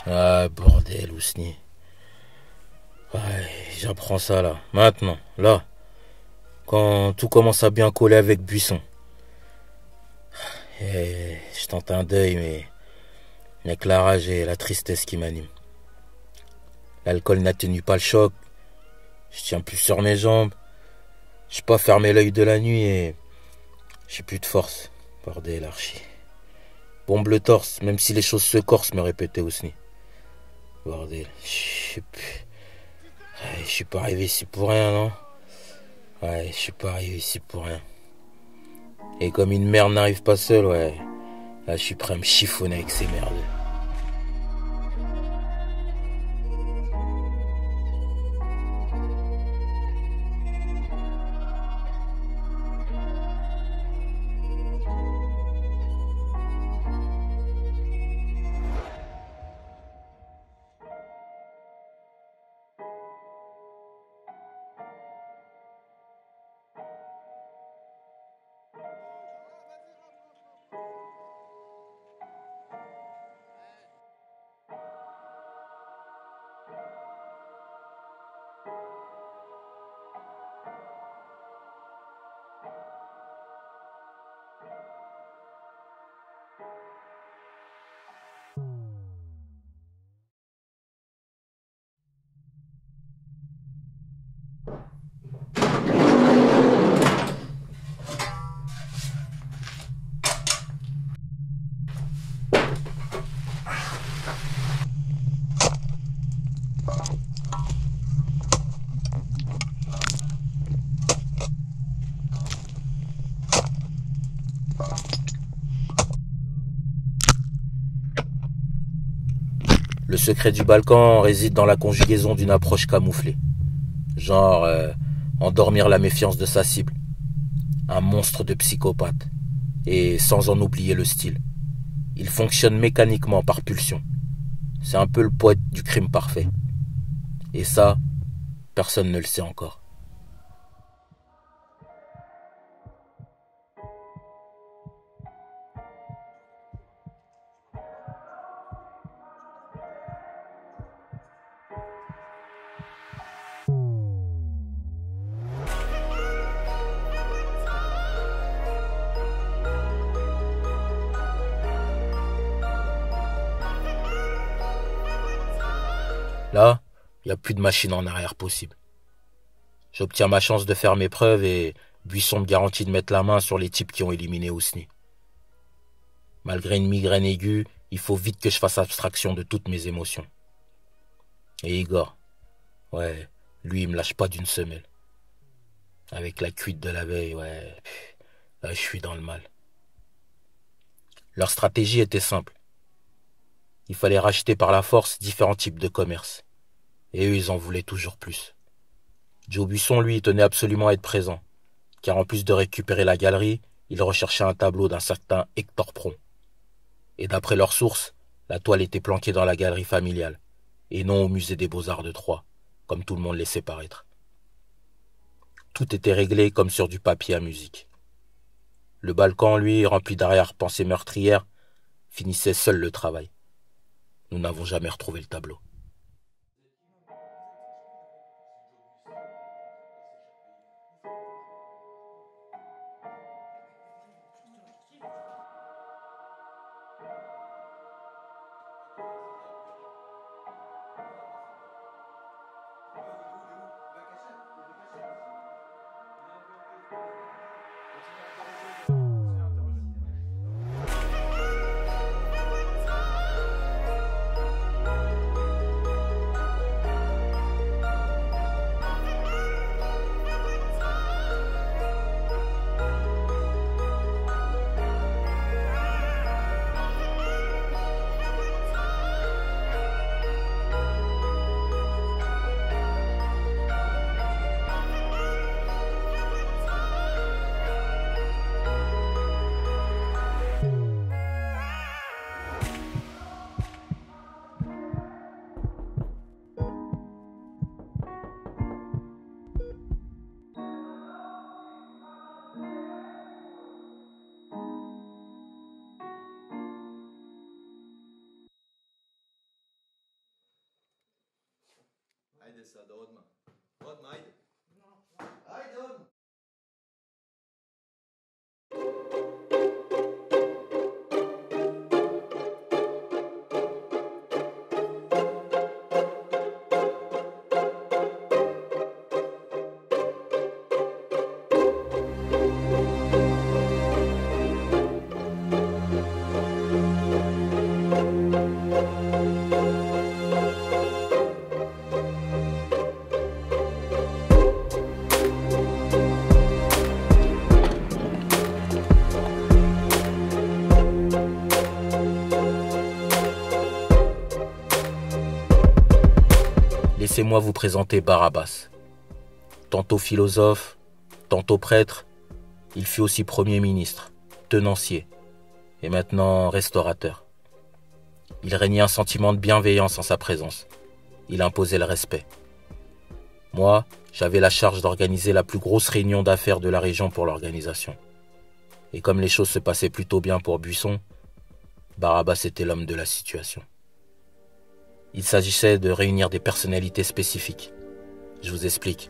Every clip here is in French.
Ah, bordel, Ousni. Ouais, j'apprends ça là. Maintenant, là. Quand tout commence à bien coller avec Buisson. Je tente un deuil, mais il n'y a que la rage et la tristesse qui m'animent. L'alcool n'atténue pas le choc. Je tiens plus sur mes jambes. Je pas fermé l'œil de la nuit et j'ai plus de force. Bordel, archi. Bombe le torse, même si les choses se corsent, me répétait Ousni. Bordel, je suis pas arrivé ici pour rien, non? Ouais, je suis pas arrivé ici pour rien. Et comme une merde n'arrive pas seule, ouais, là je suis prêt à me chiffonner avec ces merdes. Le secret du Balkan réside dans la conjugaison d'une approche camouflée. Genre, endormir la méfiance de sa cible. Un monstre de psychopathe. Et sans en oublier le style. Il fonctionne mécaniquement par pulsion. C'est un peu le poète du crime parfait. Et ça, personne ne le sait encore. Là, il n'y a plus de machine en arrière possible. J'obtiens ma chance de faire mes preuves et Buisson me garantit de mettre la main sur les types qui ont éliminé Ousni. Malgré une migraine aiguë, il faut vite que je fasse abstraction de toutes mes émotions. Et Igor, ouais, lui il me lâche pas d'une semelle. Avec la cuite de la veille, ouais, là je suis dans le mal. Leur stratégie était simple. Il fallait racheter par la force différents types de commerces. Et eux, ils en voulaient toujours plus. Joe Buisson, lui, tenait absolument à être présent, car en plus de récupérer la galerie, il recherchait un tableau d'un certain Hector Pron. Et d'après leurs sources, la toile était planquée dans la galerie familiale, et non au musée des Beaux-Arts de Troyes, comme tout le monde laissait paraître. Tout était réglé comme sur du papier à musique. Le Balkan, lui, rempli d'arrière-pensées meurtrières, finissait seul le travail. Nous n'avons jamais retrouvé le tableau. Laissez-moi vous présenter Barabbas. Tantôt philosophe, tantôt prêtre, il fut aussi Premier ministre, tenancier et maintenant restaurateur. Il régnait un sentiment de bienveillance en sa présence. Il imposait le respect. Moi, j'avais la charge d'organiser la plus grosse réunion d'affaires de la région pour l'organisation. Et comme les choses se passaient plutôt bien pour Buisson, Barabbas était l'homme de la situation. Il s'agissait de réunir des personnalités spécifiques. Je vous explique.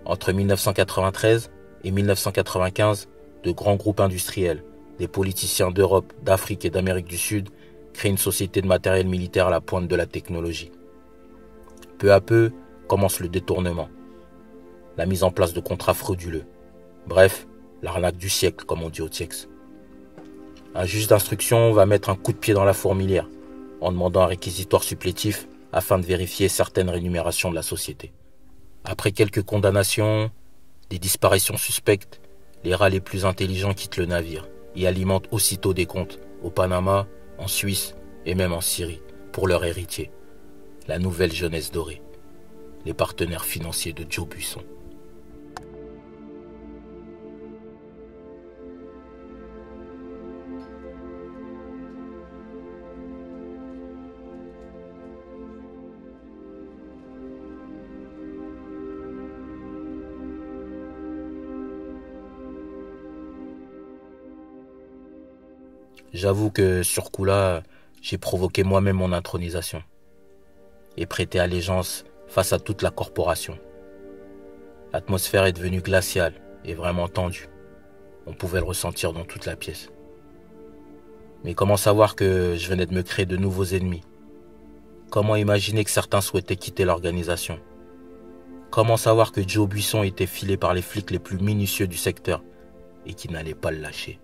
Entre 1993 et 1995, de grands groupes industriels, des politiciens d'Europe, d'Afrique et d'Amérique du Sud créent une société de matériel militaire à la pointe de la technologie. Peu à peu, commence le détournement, la mise en place de contrats frauduleux. Bref, l'arnaque du siècle, comme on dit au TIEX. Un juge d'instruction va mettre un coup de pied dans la fourmilière en demandant un réquisitoire supplétif afin de vérifier certaines rémunérations de la société. Après quelques condamnations, des disparitions suspectes, les rats les plus intelligents quittent le navire et alimentent aussitôt des comptes au Panama, en Suisse et même en Syrie pour leur héritier, la nouvelle jeunesse dorée, les partenaires financiers de Joe Buisson. J'avoue que sur ce coup-là, j'ai provoqué moi-même mon intronisation et prêté allégeance face à toute la corporation. L'atmosphère est devenue glaciale et vraiment tendue. On pouvait le ressentir dans toute la pièce. Mais comment savoir que je venais de me créer de nouveaux ennemis? Comment imaginer que certains souhaitaient quitter l'organisation? Comment savoir que Joe Buisson était filé par les flics les plus minutieux du secteur et qu'ils n'allaient pas le lâcher?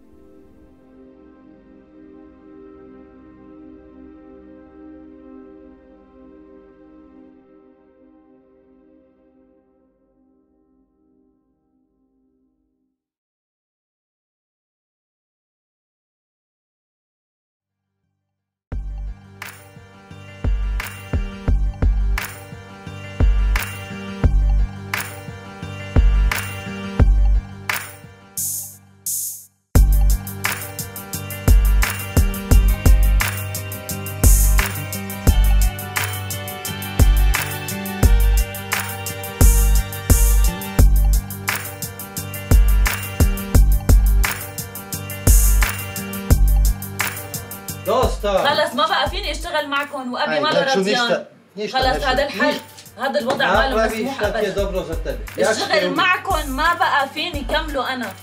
خلص ما بقى فيني اشتغل معكم وابي ما رضيان. خلص هذا الحل، هذا الوضع ما له مسموح ابدا. الشغل معكم ما بقى فيني كمله انا.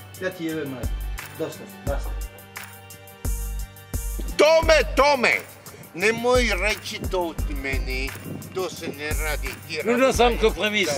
Tome! Nemoj reći to ti meni, to se ne radi. Nužan sam kompromis.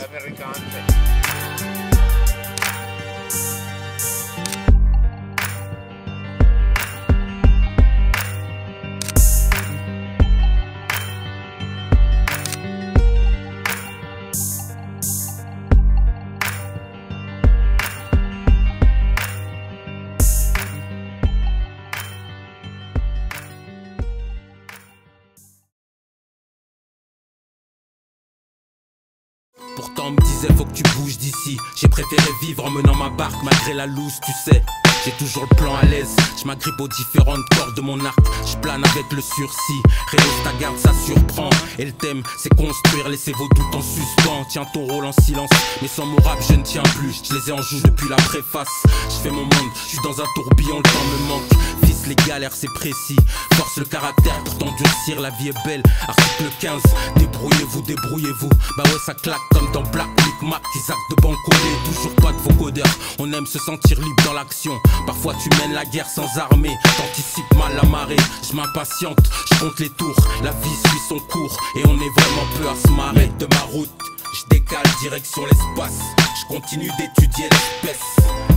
Pourtant on me disait faut que tu bouges d'ici. J'ai préféré vivre en menant ma barque malgré la loose, tu sais. j'ai toujours le plan à l'aise. Je m'agrippe aux différentes cordes de mon arc, je plane avec le sursis. Réhausse ta garde, ça surprend. Et le thème, c'est construire, laissez vos doutes en suspens. Tiens ton rôle en silence, mais sans mon rap, je ne tiens plus. Je les ai en joue depuis la préface. Je fais mon monde, je suis dans un tourbillon, le temps me manque. Fils, les galères, c'est précis. Force le caractère pour t'endurcir, la vie est belle. Article 15, débrouillez-vous, débrouillez-vous. Bah ouais, ça claque comme dans Black Mick Mac. Isaac de Bancolé, toujours pas de vocodeur. On aime se sentir libre dans l'action. Parfois tu mènes la guerre sans armée, t'anticipes mal la marée. Je m'impatiente, je compte les tours. La vie suit son cours et on est vraiment peu à se marrer. De ma route, je décale direction l'espace. Je continue d'étudier l'espèce.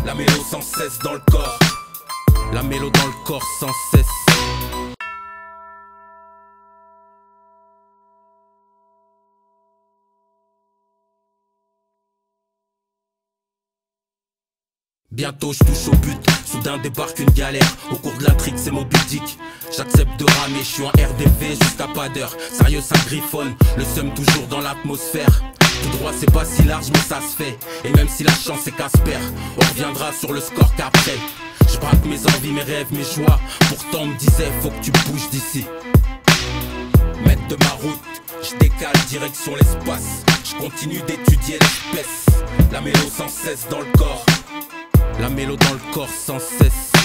La mélo sans cesse dans le corps. La mélo dans le corps sans cesse. Bientôt je touche au but, soudain débarque une galère. Au cours de l'intrigue c'est Moby Dick. J'accepte de ramer, je suis en RDV jusqu'à pas d'heure. Sérieux ça griffonne, le seum toujours dans l'atmosphère. Tout droit c'est pas si large mais ça se fait. Et même si la chance est Casper, on reviendra sur le score qu'après. Je braque mes envies, mes rêves, mes joies. Pourtant on me disait faut que tu bouges d'ici. Maître de ma route, je décale direction l'espace. Je continue d'étudier l'espèce. La mélo sans cesse dans le corps. La mélo dans le corps sans cesse.